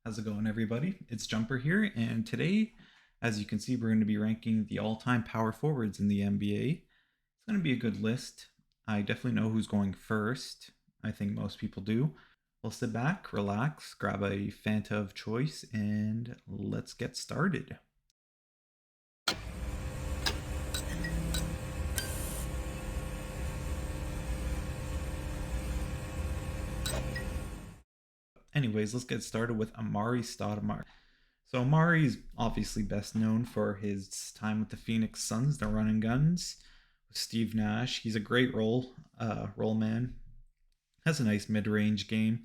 How's it going, everybody? It's Jumper here, and today, as you can see, we're going to be ranking the all-time power forwards in the NBA. It's going to be a good list. I definitely know who's going first. I think most people do. We'll sit back, relax, grab a Fanta of choice, and let's get started. Anyways, let's get started with Amari Stoudemire. So Amari's obviously best known for his time with the Phoenix Suns, the Running Guns, with Steve Nash. He's a great role man. Has a nice mid-range game.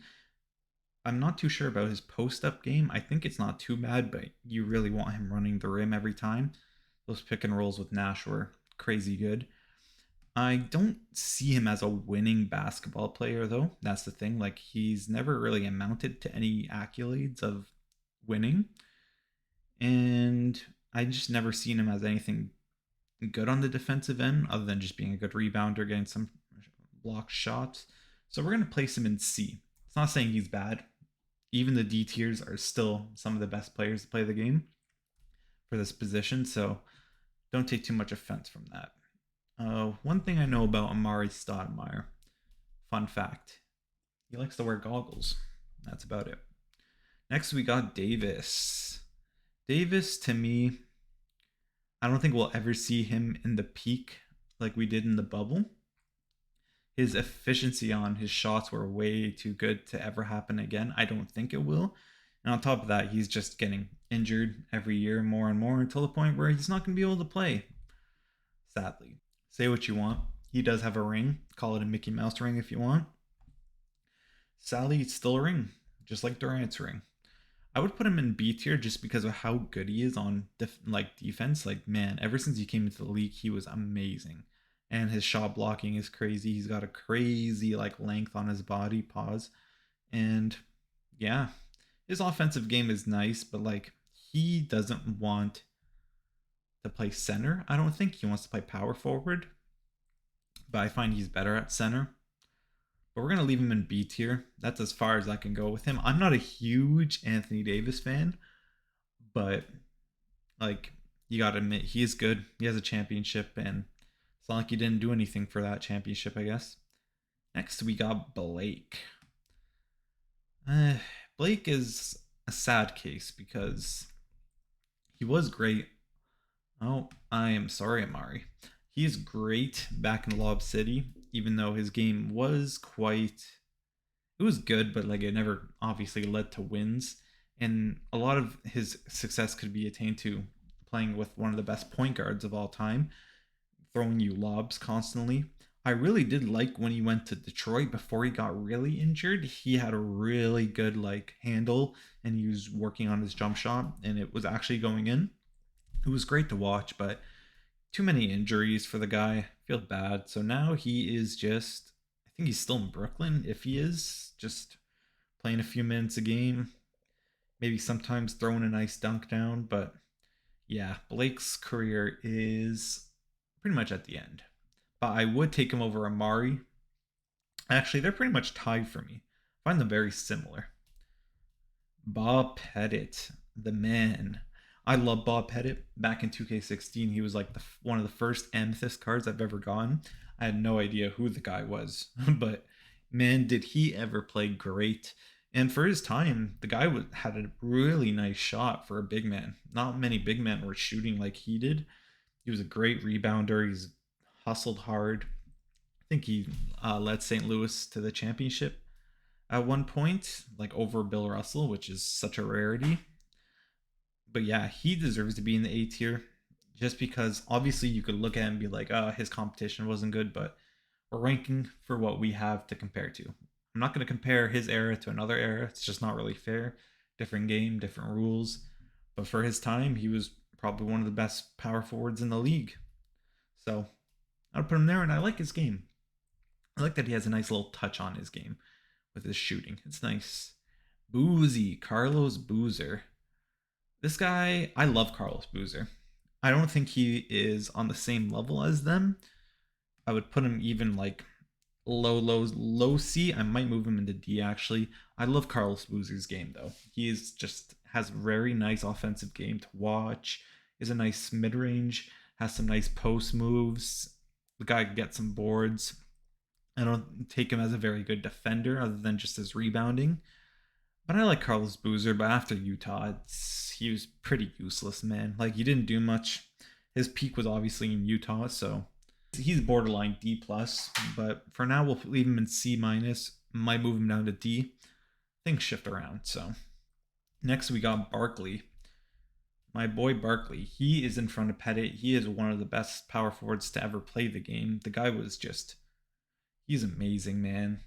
I'm not too sure about his post-up game. I think it's not too bad, but you really want him running the rim every time. Those pick and rolls with Nash were crazy good. I don't see him as a winning basketball player, though. That's the thing. Like, he's never really amounted to any accolades of winning. And I just never seen him as anything good on the defensive end other than just being a good rebounder, getting some blocked shots. So we're going to place him in C. It's not saying he's bad. Even the D tiers are still some of the best players to play the game for this position. So don't take too much offense from that. One thing I know about Amari Stoudemire, fun fact, he likes to wear goggles. That's about it. Next, we got Davis. Davis, to me, I don't think we'll ever see him in the peak like we did in the bubble. His efficiency on his shots were way too good to ever happen again. I don't think it will. And on top of that, he's just getting injured every year more and more until the point where he's not going to be able to play. Sadly. Say what you want. He does have a ring. Call it a Mickey Mouse ring if you want. Sadly, it's still a ring, just like Durant's ring. I would put him in B tier just because of how good he is on defense. Like, man, ever since he came into the league, he was amazing. And his shot blocking is crazy. He's got a crazy like length on his body, pause. And yeah, his offensive game is nice, but like he doesn't want to play center. I don't think he wants to play power forward. But I find he's better at center. But we're gonna leave him in B tier. That's as far as I can go with him. I'm not a huge Anthony Davis fan, but like you gotta admit he is good. He has a championship, and it's not like he didn't do anything for that championship, I guess. Next we got Blake. Uh, Blake is a sad case because he was great. Oh, I am sorry, Amari. He is great back in Lob City, even though his game was quite. It was good, but like it never obviously led to wins. And a lot of his success could be attained to playing with one of the best point guards of all time, throwing you lobs constantly. I really did like when he went to Detroit before he got really injured. He had a really good like handle and he was working on his jump shot and it was actually going in. It was great to watch, but too many injuries for the guy. I feel bad. So now he is just I think he's still in Brooklyn if he is just playing a few minutes a game, maybe sometimes throwing a nice dunk down, but yeah, Blake's career is pretty much at the end. But I would take him over Amari. Actually, they're pretty much tied for me. I find them very similar. Bob Pettit, the man. I love Bob Pettit. Back in 2K16, he was like one of the first amethyst cards I've ever gotten. I had no idea who the guy was, but man, did he ever play great. And for his time, the guy had a really nice shot for a big man. Not many big men were shooting like he did. He was a great rebounder. He's hustled hard. I think he led St. Louis to the championship at one point, like over Bill Russell, which is such a rarity. But yeah, he deserves to be in the A tier just because obviously you could look at him and be like, oh, his competition wasn't good, but we're ranking for what we have to compare to. I'm not going to compare his era to another era. It's just not really fair. Different game, different rules. But for his time, he was probably one of the best power forwards in the league. So I'll put him there, and I like his game. I like that he has a nice little touch on his game with his shooting. It's nice. Boozy, Carlos Boozer. This guy, I love Carlos Boozer. I don't think he is on the same level as them. I would put him even like low C. I might move him into D actually. I love Carlos Boozer's game though. He is just has very nice offensive game to watch. Is a nice mid range. Has some nice post moves. The guy can get some boards. I don't take him as a very good defender other than just his rebounding. But I like Carlos Boozer. But after Utah, he was pretty useless, man. Like he didn't do much. His peak was obviously in Utah, so he's borderline D plus. But for now, we'll leave him in C minus. Might move him down to D. Things shift around. So next we got Barkley. My boy Barkley. He is in front of Pettit. He is one of the best power forwards to ever play the game. The guy was just he's amazing, man.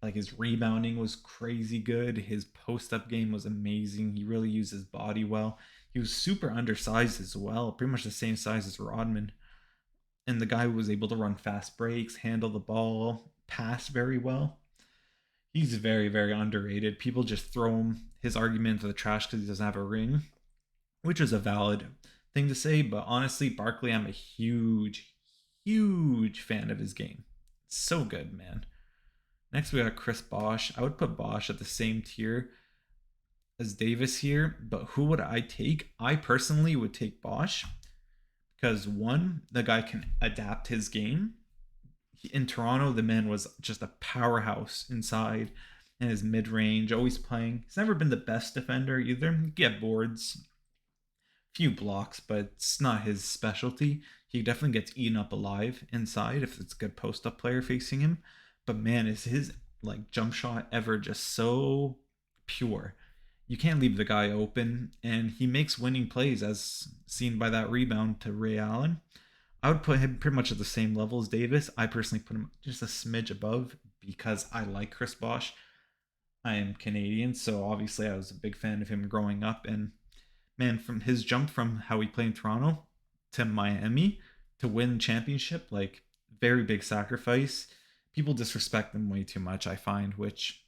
Like his rebounding was crazy good. His post up game was amazing. He really used his body well. He was super undersized as well, pretty much the same size as Rodman. And the guy was able to run fast breaks, handle the ball, pass very well. He's very, very underrated. People just throw him his argument to the trash because he doesn't have a ring, which is a valid thing to say. But honestly, Barkley, I'm a huge, huge fan of his game. So good, man. Next, we got Chris Bosh. I would put Bosh at the same tier as Davis here, but who would I take? I personally would take Bosh because one, the guy can adapt his game. In Toronto, the man was just a powerhouse inside and his mid range, always playing. He's never been the best defender either. Get boards, few blocks, but it's not his specialty. He definitely gets eaten up alive inside if it's a good post up player facing him. But man, is his like jump shot ever just so pure? You can't leave the guy open, and he makes winning plays as seen by that rebound to Ray Allen. I would put him pretty much at the same level as Davis. I personally put him just a smidge above because I like Chris Bosh. I am Canadian, so obviously I was a big fan of him growing up. And man, from his jump from how he played in Toronto to Miami to win championship, like very big sacrifice. People disrespect him way too much, I find, which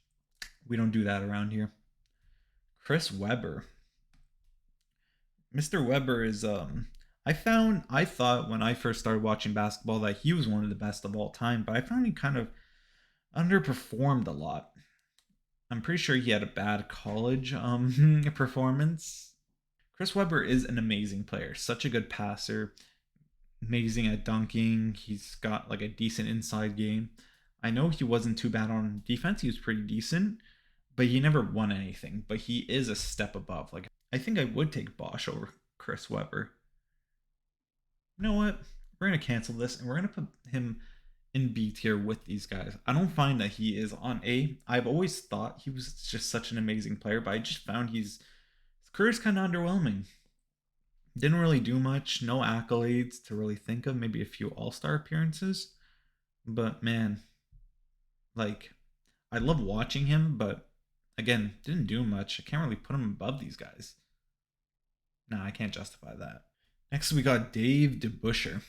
we don't do that around here. Chris Webber. Mr. Webber is I thought when I first started watching basketball that he was one of the best of all time, but I found he kind of underperformed a lot. I'm pretty sure he had a bad college performance. Chris Webber is an amazing player, such a good passer, amazing at dunking. He's got like a decent inside game. I know he wasn't too bad on defense. He was pretty decent, but he never won anything. But he is a step above. Like I think I would take Bosh over Chris Webber. You know what? We're gonna cancel this and we're gonna put him in B tier with these guys. I don't find that he is on A. I've always thought he was just such an amazing player, but I just found his career's kind of underwhelming. Didn't really do much, no accolades to really think of, maybe a few all-star appearances. But man, like I love watching him, but again, didn't do much. I can't really put him above these guys. Nah, I can't justify that. Next we got Dave DeBuscher.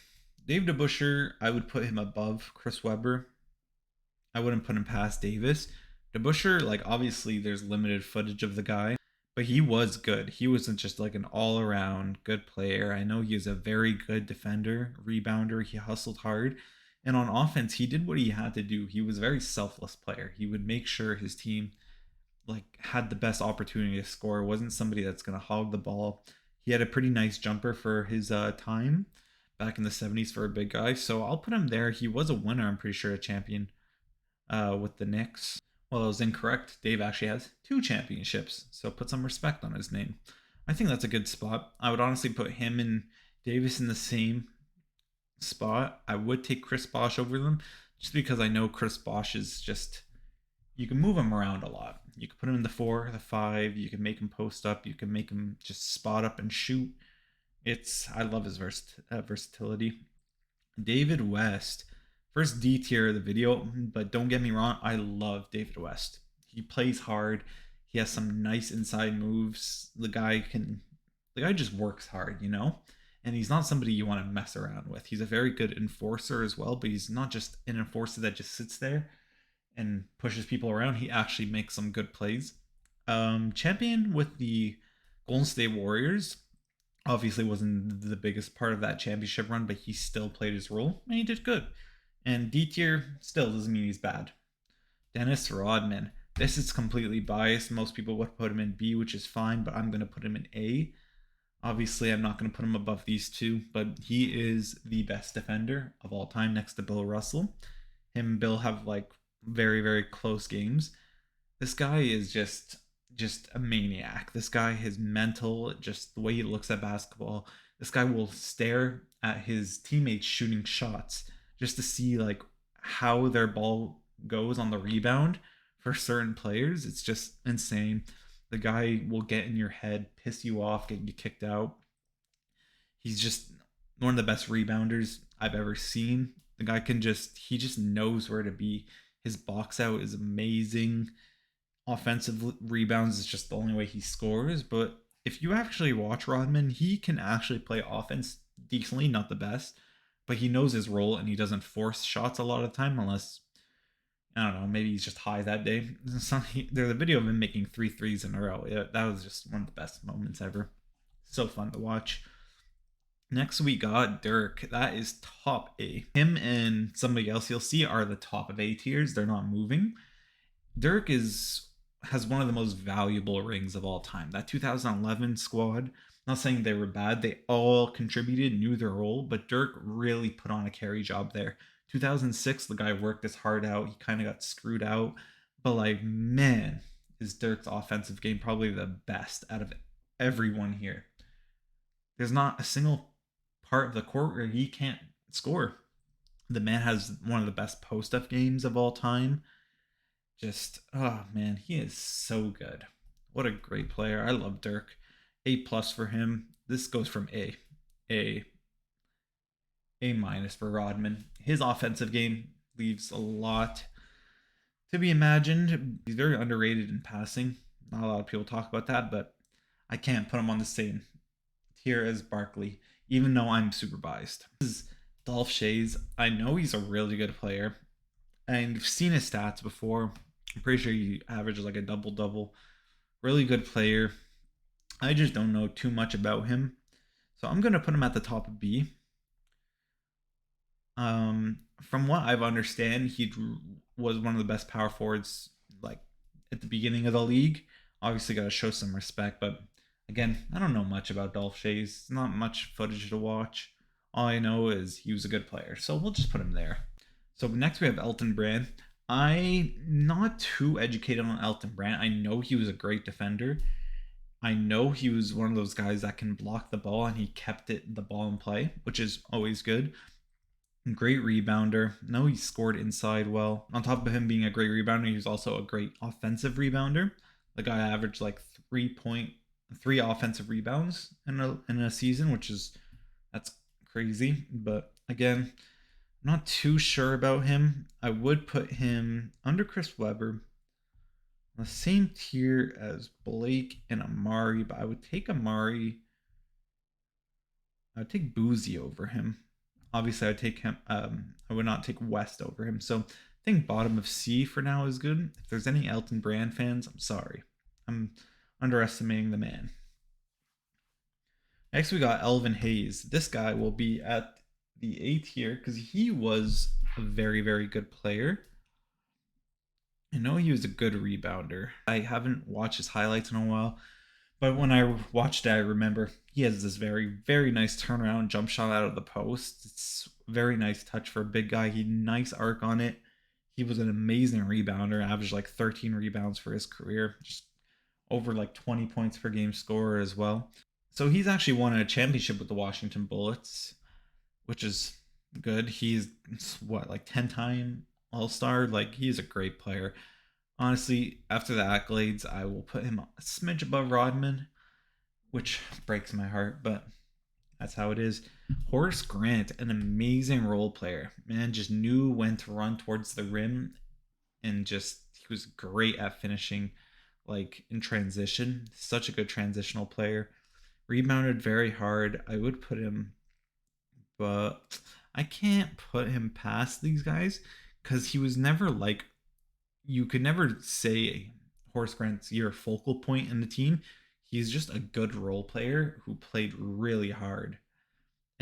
Dave DeBuscher, I would put him above Chris Webber. I wouldn't put him past Davis. DeBuscher, like obviously there's limited footage of the guy, but he was good. He wasn't just like an all-around good player. I know he was a very good defender, rebounder. He hustled hard. And on offense, he did what he had to do. He was a very selfless player. He would make sure his team like had the best opportunity to score. It wasn't somebody that's going to hog the ball. He had a pretty nice jumper for his time back in the 70s for a big guy. So I'll put him there. He was a winner, I'm pretty sure, a champion with the Knicks. Well, I was incorrect. Dave actually has 2 championships, so put some respect on his name. I think that's a good spot. I would honestly put him and Davis in the same spot. I would take Chris Bosh over them just because I know Chris Bosh is just, you can move him around a lot. You can put him in the 4, the 5, you can make him post up, you can make him just spot up and shoot. I love his versatility. David West. First D tier of the video, but don't get me wrong, I love David West. He plays hard. He has some nice inside moves. The guy just works hard, you know? And he's not somebody you want to mess around with. He's a very good enforcer as well, but he's not just an enforcer that just sits there and pushes people around. He actually makes some good plays. Champion with the Golden State Warriors. Obviously wasn't the biggest part of that championship run, but he still played his role and he did good. And D tier still doesn't mean he's bad. Dennis Rodman. This is completely biased. Most people would put him in B, which is fine, but I'm going to put him in A. Obviously, I'm not going to put him above these two, but he is the best defender of all time next to Bill Russell. Him and Bill have like very, very close games. This guy is just a maniac. This guy, his mental, just the way he looks at basketball. This guy will stare at his teammates shooting shots just to see like how their ball goes on the rebound for certain players. It's just insane. The guy will get in your head, piss you off, get you kicked out. He's just one of the best rebounders I've ever seen. The guy he just knows where to be. His box out is amazing. Offensive rebounds is just the only way he scores. But if you actually watch Rodman, he can actually play offense decently, not the best, but he knows his role and he doesn't force shots a lot of the time unless I don't know, maybe he's just high that day. There's a video of him making three threes in a row. Yeah, that was just one of the best moments ever. So fun to watch. Next we got Dirk. That is top A. Him and somebody else you'll see are the top of A tiers. They're not moving. Dirk has one of the most valuable rings of all time. That 2011 squad, not saying they were bad, they all contributed, knew their role, but Dirk really put on a carry job there. 2006, the guy worked his heart out. He kind of got screwed out, but like, man, is Dirk's offensive game probably the best out of everyone here. There's not a single part of the court where he can't score. The man has one of the best post up games of all time. Just, oh man, he is so good. What a great player. I love Dirk. A plus for him. This goes from A, A minus for Rodman. His offensive game leaves a lot to be imagined. He's very underrated in passing. Not a lot of people talk about that, but I can't put him on the same tier as Barkley, even though I'm super biased. This is Dolph Schayes. I know he's a really good player, and I've seen his stats before. I'm pretty sure he averages like a double-double. Really good player. I just don't know too much about him. So I'm going to put him at the top of B. From what I've understand, he was one of the best power forwards like at the beginning of the league. Obviously got to show some respect, but again, I don't know much about Dolph Schayes. Not much footage to watch. All I know is he was a good player, so we'll just put him there. So next we have Elton Brand. I'm not too educated on Elton Brand. I know he was a great defender. I know he was one of those guys that can block the ball and he kept the ball in play, which is always good. Great rebounder. No, he scored inside well. On top of him being a great rebounder, he was also a great offensive rebounder. The guy averaged like 3 offensive rebounds in a season, that's crazy. But again, I'm not too sure about him. I would put him under Chris Webber, the same tier as Blake and Amari, but I would take Amari. I would take Boozy over him. Obviously, I would take him. I would not take West over him. So I think bottom of C for now is good. If there's any Elton Brand fans, I'm sorry. I'm underestimating the man. Next, we got Elvin Hayes. This guy will be at the A tier because he was a very, very good player. I know he was a good rebounder. I haven't watched his highlights in a while, but when I watched it, I remember he has this very, very nice turnaround jump shot out of the post. It's very nice touch for a big guy. He had nice arc on it. He was an amazing rebounder, averaged like 13 rebounds for his career, just over like 20 points per game scorer as well. So he's actually won a championship with the Washington Bullets, which is good. He's like 10-time All-Star. Like he's a great player. Honestly, after the accolades, I will put him a smidge above Rodman, which breaks my heart, but that's how it is. Horace Grant, an amazing role player. Man, just knew when to run towards the rim and he was great at finishing like in transition. Such a good transitional player. Rebounded very hard. I would put him, but I can't put him past these guys because he was never like, you could never say Horace Grant's your focal point in the team. He's just a good role player who played really hard.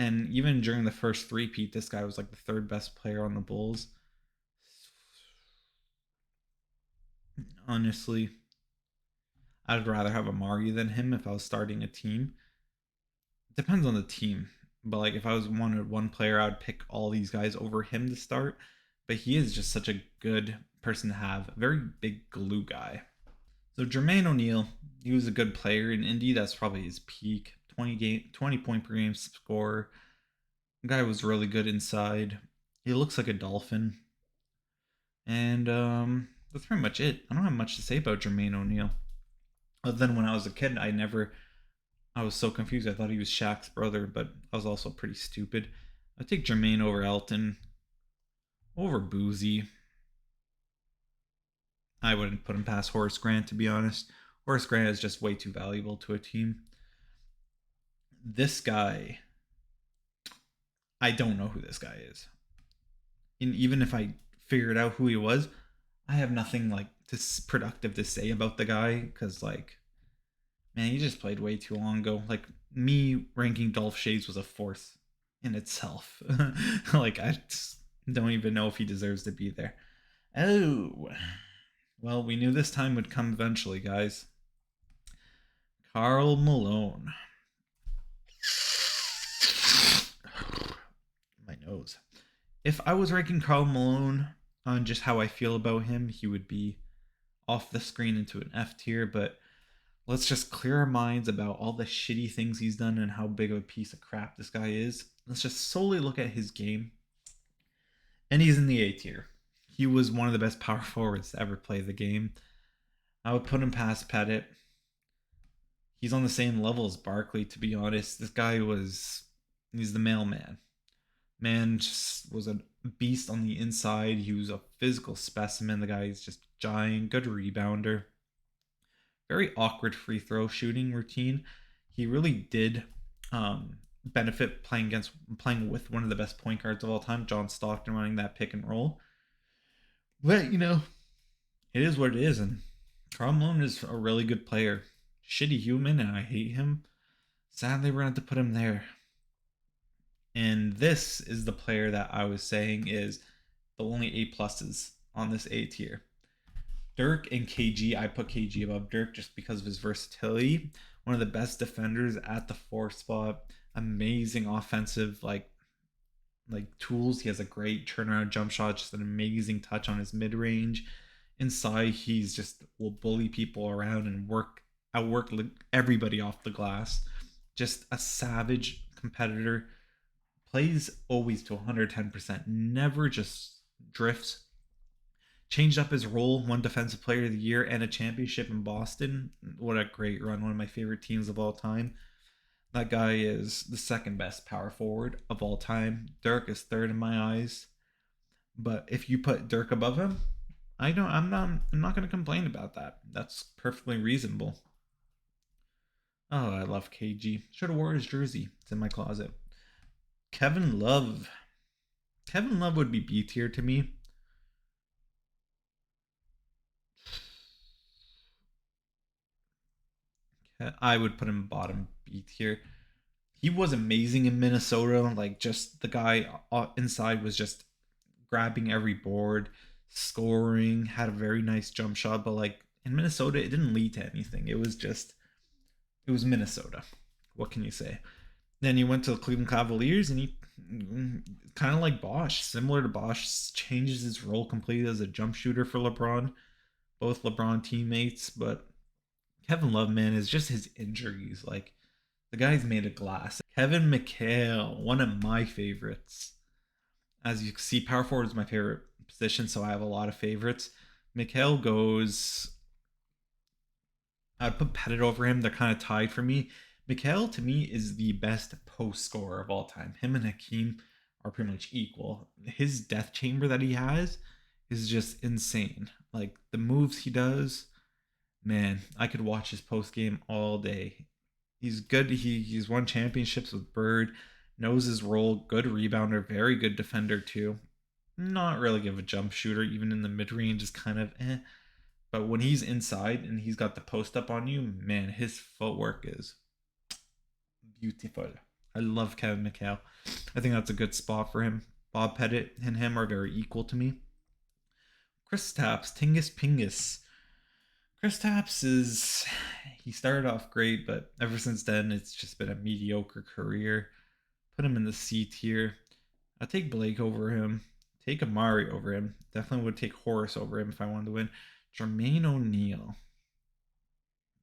And even during the first three-peat, this guy was like the third best player on the Bulls. Honestly, I'd rather have Amari than him if I was starting a team. Depends on the team. But like if I was wanted one player, I would pick all these guys over him to start. But he is just such a good person to have. A very big glue guy. So Jermaine O'Neal, he was a good player in Indy. That's probably his peak. 20 point per game score. The guy was really good inside. He looks like a dolphin. And that's pretty much it. I don't have much to say about Jermaine O'Neal. Other than when I was a kid, I was so confused. I thought he was Shaq's brother, but I was also pretty stupid. I'd take Jermaine over Elton, over Boozy. I wouldn't put him past Horace Grant, to be honest. Horace Grant is just way too valuable to a team. This guy, I don't know who this guy is. And even if I figured out who he was, I have nothing like productive to say about the guy because like, man, he just played way too long ago. Like me ranking Dolph Schayes was a force in itself. Like I don't even know if he deserves to be there. Oh, well, we knew this time would come eventually, guys. Karl Malone. My nose. If I was ranking Karl Malone on just how I feel about him, he would be off the screen into an F tier, but let's just clear our minds about all the shitty things he's done and how big of a piece of crap this guy is. Let's just solely look at his game. And he's in the A tier. He was one of the best power forwards to ever play the game. I would put him past Pettit. He's on the same level as Barkley, to be honest. This guy he's the mailman. Man just was a beast on the inside. He was a physical specimen. The guy is just giant, good rebounder. Very awkward free throw shooting routine. He really did benefit playing with one of the best point guards of all time, John Stockton, running that pick and roll. But it is what it is, and Karl Malone is a really good player. Shitty human, and I hate him. Sadly, we're gonna have to put him there. And this is the player that I was saying is the only A pluses on this A tier. Dirk and KG. I put KG above Dirk just because of his versatility. One of the best defenders at the 4 spot. Amazing offensive like tools. He has a great turnaround jump shot, just an amazing touch on his mid range. Inside, he's just will bully people around and outwork everybody off the glass. Just a savage competitor. Plays always to 110%. Never just drifts. Changed up his role, won Defensive Player of the Year and a championship in Boston. What a great run. One of my favorite teams of all time. That guy is the second best power forward of all time. Dirk is third in my eyes. But if you put Dirk above him, I'm not going to complain about that. That's perfectly reasonable. Oh, I love KG. Should have wore his jersey. It's in my closet. Kevin Love. Kevin Love would be B tier to me. I would put him bottom B tier. He was amazing in Minnesota. Like, just the guy inside was just grabbing every board, scoring, had a very nice jump shot. But, like, in Minnesota, it didn't lead to anything. It was Minnesota. What can you say? Then he went to the Cleveland Cavaliers, and he kind of like Bosch, similar to Bosch, changes his role completely as a jump shooter for LeBron. Both LeBron teammates, but Kevin Love, man, is just his injuries. Like, the guy's made of glass. Kevin McHale, one of my favorites. As you can see, power forward is my favorite position, so I have a lot of favorites. McHale goes... I'd put Pettit over him. They're kind of tied for me. McHale, to me, is the best post scorer of all time. Him and Hakeem are pretty much equal. His death chamber that he has is just insane. Like, the moves he does, man, I could watch his post game all day. He's good. He's won championships with Bird, knows his role, good rebounder, very good defender too. Not really give a jump shooter, even in the mid range is kind of eh. But when he's inside and he's got the post up on you, man, his footwork is beautiful. I love Kevin McHale. I think that's a good spot for him. Bob Pettit and him are very equal to me. Kristaps, Tingus Pingus. Kristaps is he started off great, but ever since then it's just been a mediocre career. Put him in the C tier. I'll take Blake over him. Take Amari over him. Definitely would take Horace over him if I wanted to win. Jermaine O'Neal.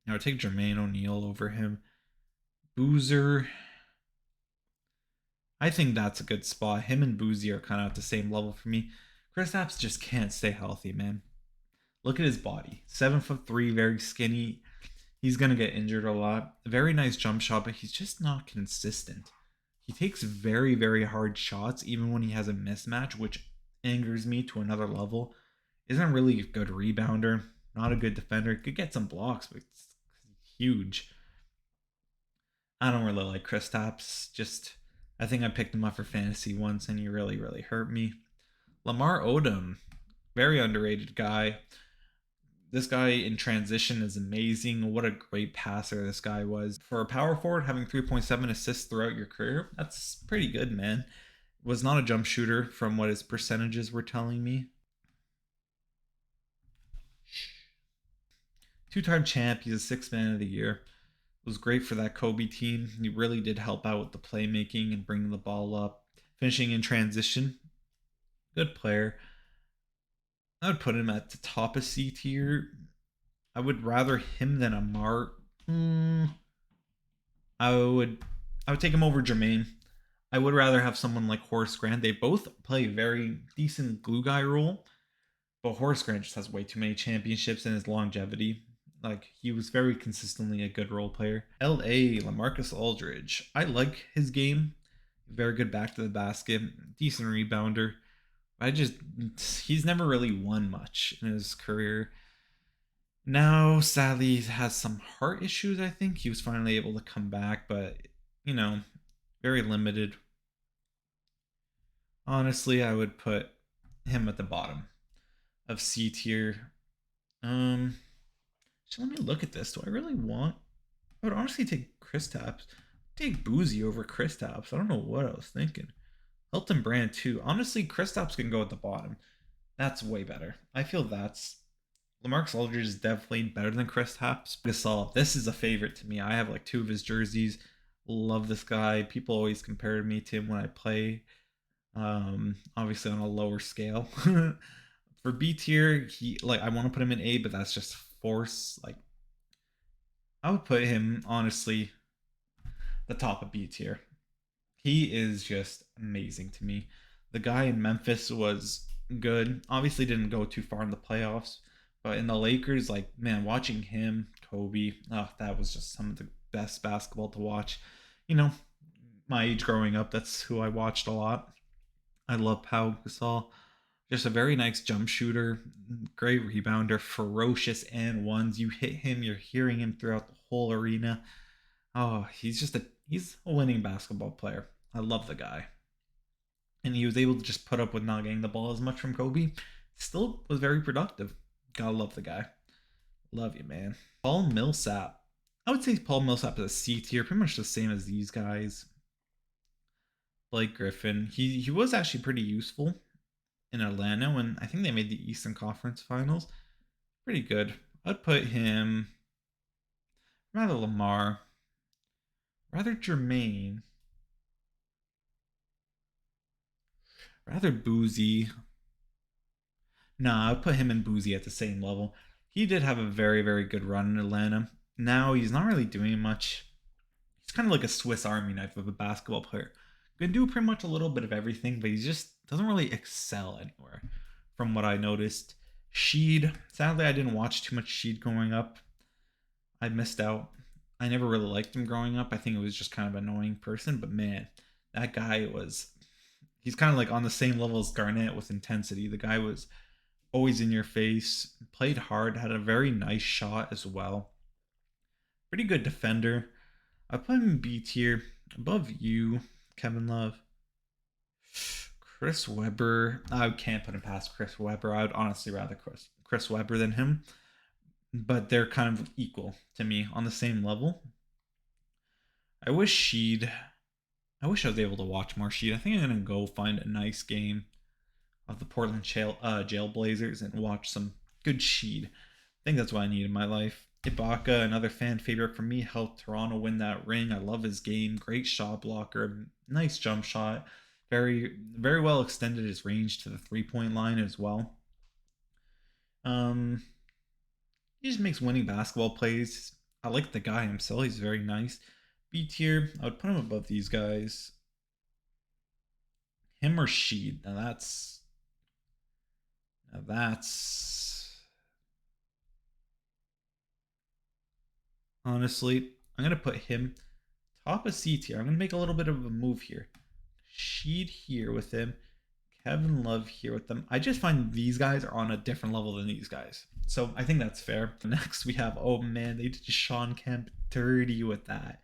I would take Jermaine O'Neal over him. Boozer. I think that's a good spot. Him and Boozy are kind of at the same level for me. Kristaps just can't stay healthy, man. Look at his body. 7'3", very skinny. He's gonna get injured a lot. A very nice jump shot, but he's just not consistent. He takes very, very hard shots, even when he has a mismatch, which angers me to another level. Isn't really a good rebounder, not a good defender. Could get some blocks, but it's huge. I don't really like Kristaps. Just, I think I picked him up for fantasy once, and he really, really hurt me. Lamar Odom, very underrated guy. This guy in transition is amazing. What a great passer this guy was. For a power forward, having 3.7 assists throughout your career, that's pretty good, man. Was not a jump shooter from what his percentages were telling me. Two-time champ. He's a sixth man of the year. It was great for that Kobe team. He really did help out with the playmaking and bringing the ball up. Finishing in transition. Good player. I would put him at the top of C tier. I would rather him than Amar. I would take him over Jermaine. I would rather have someone like Horace Grant. They both play a very decent glue guy role, but Horace Grant just has way too many championships and his longevity. Like, he was very consistently a good role player. LA, LaMarcus Aldridge. I like his game. Very good back to the basket. Decent rebounder. He's never really won much in his career. Now, sadly, he has some heart issues, I think. He was finally able to come back, but, very limited. Honestly, I would put him at the bottom of C tier. So let me look at this. Do I really want? I would honestly take Kristaps. Take Boozy over Kristaps. I don't know what I was thinking. Elton Brand too. Honestly, Kristaps can go at the bottom. That's way better. I feel that's LaMarcus Aldridge is definitely better than Kristaps. Gasol, this is a favorite to me. I have like 2 of his jerseys. Love this guy. People always compare me to him when I play. Obviously on a lower scale. For B tier, I want to put him in A, but that's just force. Like, I would put him honestly the top of B tier. He is just amazing to me. The guy in Memphis was good. Obviously didn't go too far in the playoffs, but in the Lakers, like, man, watching him, Kobe, that was just some of the best basketball to watch. My age growing up, that's who I watched a lot. I love Pau Gasol. Just a very nice jump shooter, great rebounder, ferocious and ones. You hit him, you're hearing him throughout the whole arena. Oh, he's a winning basketball player. I love the guy. And he was able to just put up with not getting the ball as much from Kobe. Still was very productive. Gotta love the guy. Love you, man. Paul Millsap. I would say Paul Millsap is a C tier, pretty much the same as these guys. Blake Griffin. He was actually pretty useful in Atlanta when I think they made the Eastern Conference Finals. Pretty good. I'd put him rather Lamar, rather Jermaine, rather Boozy. Nah, I'd put him and Boozy at the same level. He did have a very, very good run in Atlanta. Now he's not really doing much. He's kind of like a Swiss Army knife of a basketball player. Can do pretty much a little bit of everything, but he just doesn't really excel anywhere from what I noticed. Sheed, sadly, I didn't watch too much Sheed growing up. I missed out. I never really liked him growing up. I think it was just kind of an annoying person, but man, that guy he's kind of like on the same level as Garnett with intensity. The guy was always in your face, played hard, had a very nice shot as well. Pretty good defender. I put him in B tier above you, Kevin Love. Chris Webber. I can't put him past Chris Webber. I would honestly rather Chris Webber than him. But they're kind of equal to me on the same level. I wish Sheed I wish I was able to watch more Sheed. I think I'm gonna go find a nice game of the Portland Jailblazers and watch some good Sheed. I think that's what I need in my life. Ibaka, another fan favorite for me, helped Toronto win that ring. I love his game. Great shot blocker, nice jump shot. Very well extended his range to the 3 point line as well. Um, he just makes winning basketball plays. I like the guy himself. He's very nice. B tier, I would put him above these guys. Him or Sheed. Now that's honestly, I'm gonna put him top of C tier. I'm gonna make a little bit of a move here. Sheed here with him. Kevin Love here with them. I just find these guys are on a different level than these guys. So I think that's fair. Next we have, oh man, they did Sean Kemp dirty with that.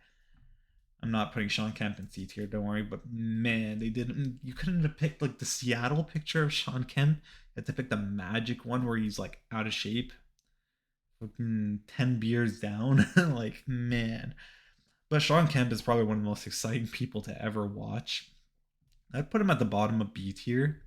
I'm not putting Sean Kemp in C tier, don't worry, but man, they didn't. You couldn't have picked like the Seattle picture of Sean Kemp. You had to pick the Magic one where he's like out of shape, fucking 10 beers down. Like, man. But Sean Kemp is probably one of the most exciting people to ever watch. I'd put him at the bottom of B tier.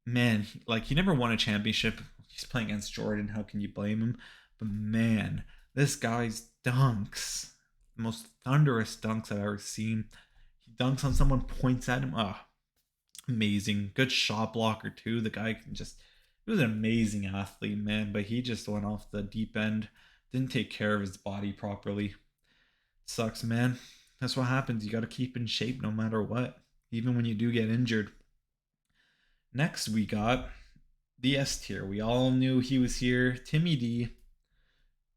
Man, like he never won a championship. He's playing against Jordan. How can you blame him? But man, this guy's dunks, the most thunderous dunks I've ever seen. He dunks on someone, points at him. Ah, amazing. Good shot blocker too. The guy can just, he was an amazing athlete, man. But he just went off the deep end. Didn't take care of his body properly. Sucks, man. That's what happens. You got to keep in shape no matter what, even when you do get injured. Next, we got the S tier. We all knew he was here. Timmy D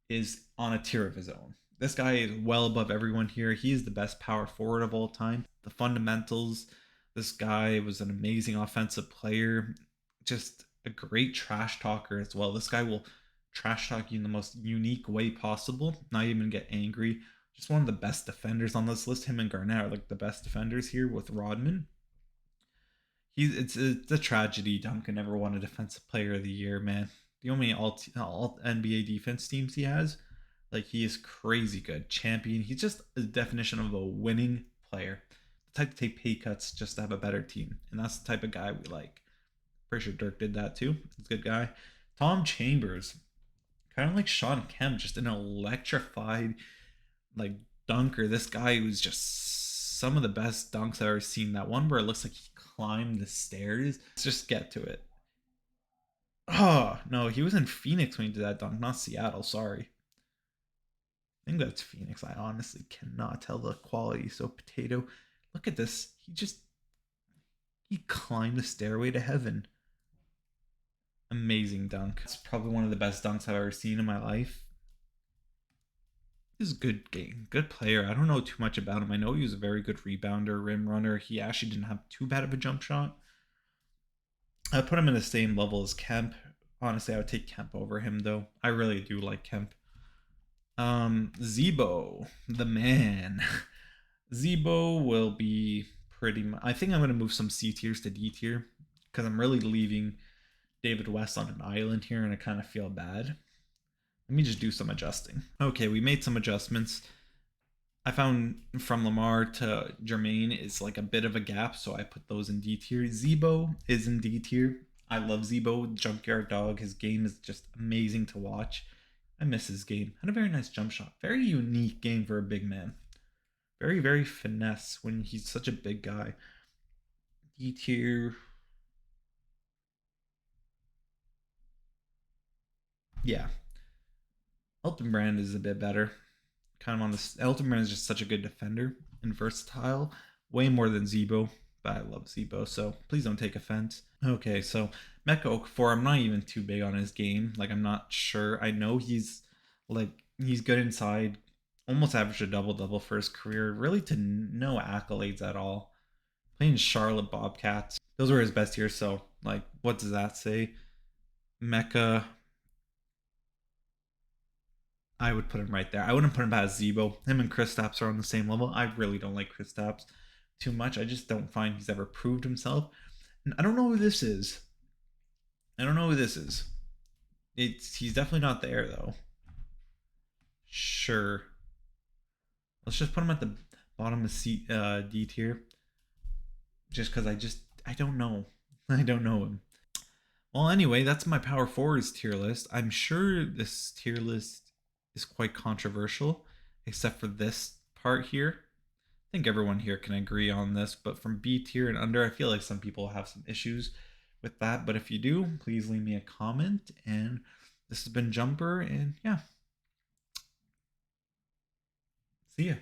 is on a tier of his own. This guy is well above everyone here. He is the best power forward of all time. The fundamentals. This guy was an amazing offensive player. Just a great trash talker as well. This guy will trash talk you in the most unique way possible. Not even get angry. Just one of the best defenders on this list. Him and Garnett are like the best defenders here with Rodman. It's a tragedy Duncan never won a defensive player of the year, man. The only all NBA defense teams he has, like he is crazy good. Champion. He's just a definition of a winning player. The type to take pay cuts just to have a better team. And that's the type of guy we like. Pretty sure Dirk did that too. He's a good guy. Tom Chambers. Kind of like Sean Kemp, just an electrified like dunker. This guy was just some of the best dunks I've ever seen. That one where it looks like he climbed the stairs. Let's just get to it. Oh no, he was in Phoenix when he did that dunk, not Seattle. Sorry. I think that's Phoenix. I honestly cannot tell the quality. So potato, look at this. He climbed the stairway to heaven. Amazing dunk. It's probably one of the best dunks I've ever seen in my life. He's a good game, good player. I don't know too much about him. I know he was a very good rebounder, rim runner. He actually didn't have too bad of a jump shot. I put him in the same level as Kemp. Honestly, I would take Kemp over him though. I really do like Kemp. Zebo, the man. Zebo will be pretty much. I think I'm gonna move some C tiers to D tier because I'm really leaving David West on an island here, and I kind of feel bad. Let me just do some adjusting. Okay, we made some adjustments. I found from Lamar to Jermaine is like a bit of a gap, so I put those in D tier. Zebo is in D tier. I love Zebo, Junkyard Dog. His game is just amazing to watch. I miss his game. Had a very nice jump shot. Very unique game for a big man. Very, very finesse when he's such a big guy. D tier. Yeah, Elton Brand is a bit better. Kind of on this. Elton Brand is just such a good defender and versatile, way more than Zebo. But I love Zebo, so please don't take offense. Okay, so Mecca Okafor, I'm not even too big on his game. Like I'm not sure. I know he's good inside, almost averaged a double double for his career. Really to no accolades at all. Playing Charlotte Bobcats, those were his best years. So like, what does that say? Mecca, I would put him right there. I wouldn't put him past Zebo. Him and Kristaps are on the same level. I really don't like Kristaps too much. I just don't find he's ever proved himself. And I don't know who this is. I don't know who this is. He's definitely not there though. Sure. Let's just put him at the Bottom of D tier. Just because I don't know. I don't know him. Well, anyway, that's my power forwards tier list. I'm sure this tier list is quite controversial, except for this part here. I think everyone here can agree on this, but from B tier and under, I feel like some people have some issues with that. But if you do, please leave me a comment. And this has been Jumper, and yeah, see ya.